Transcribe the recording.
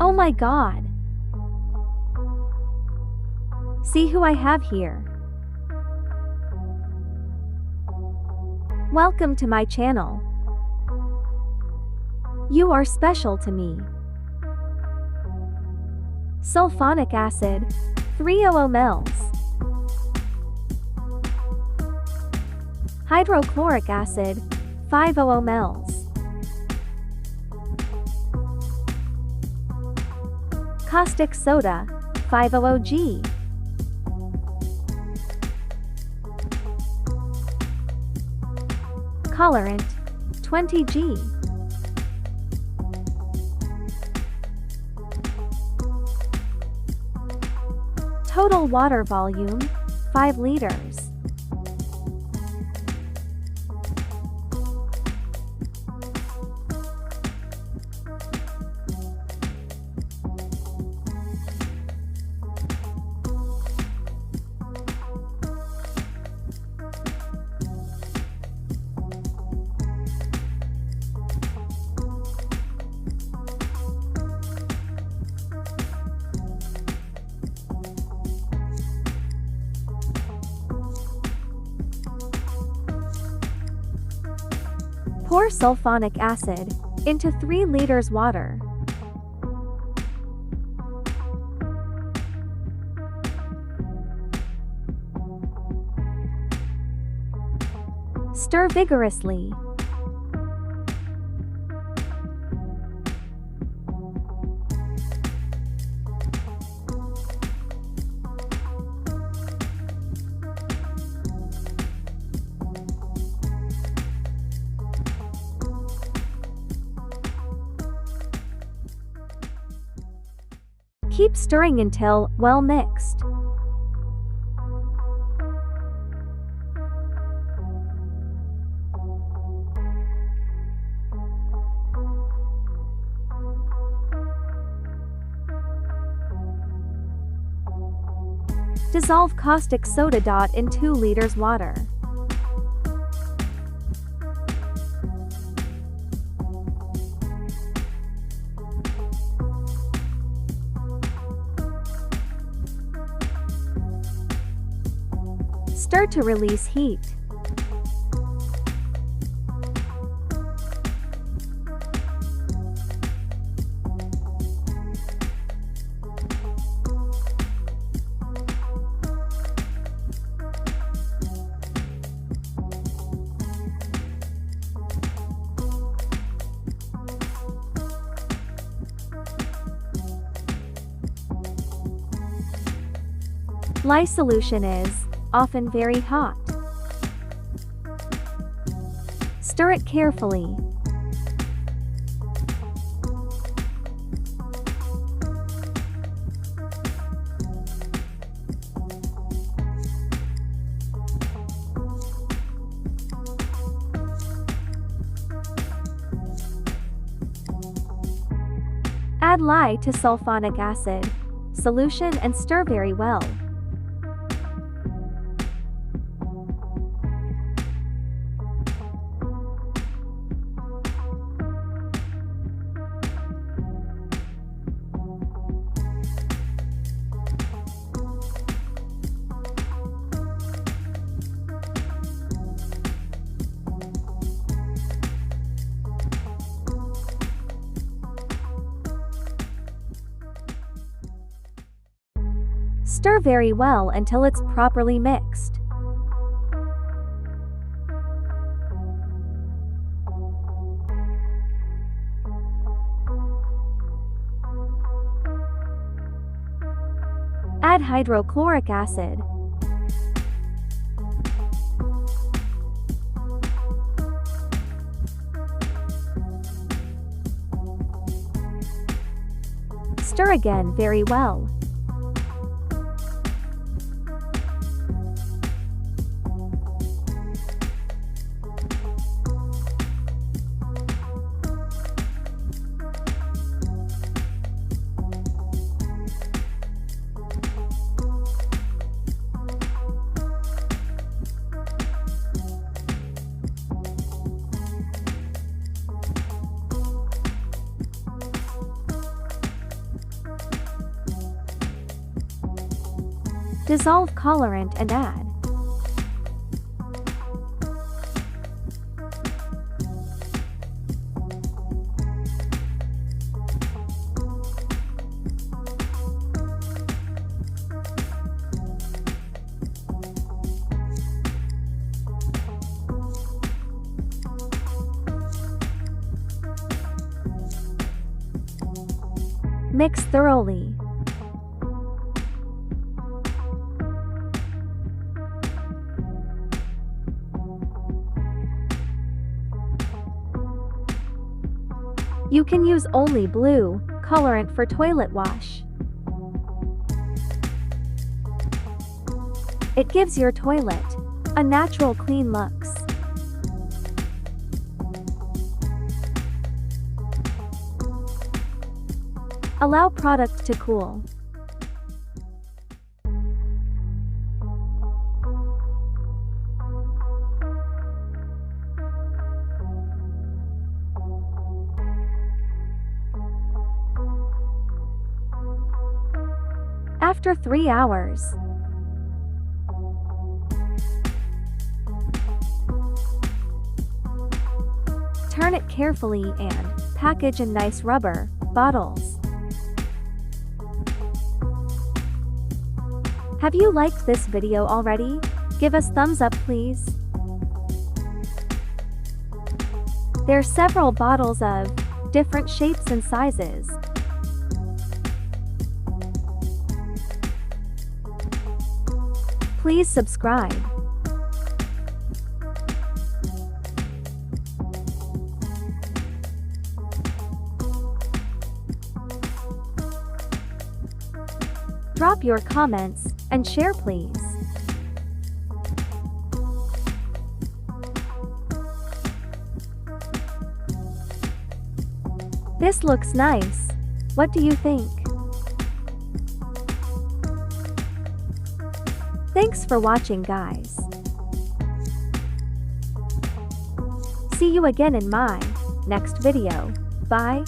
Oh my god! See who I have here. Welcome to my channel. You are special to me. Sulphonic acid, 300 mL. Hydrochloric acid, 500 mL. Caustic soda, 500 G. Colorant, 20 G. Total water volume, 5 liters. Pour sulphonic acid into 3 liters water. Stir vigorously. Keep stirring until well mixed. Dissolve caustic soda in 2 liters water. Stir to release heat. Lye solution is often very hot. Stir it carefully. Add lye to sulphonic acid solution and stir very well. Stir very well until it's properly mixed. Add hydrochloric acid. Stir again very well. Dissolve colorant and add. Mix thoroughly. You can use only blue colorant for toilet wash. It gives your toilet a natural clean looks. Allow product to cool. After 3 hours, turn it carefully and package in nice rubber bottles. Have you liked this video already? Give us thumbs up please. There are several bottles of different shapes and sizes. Please subscribe. Drop your comments and share please. This looks nice. What do you think? Thanks for watching guys. See you again in my next video. Bye.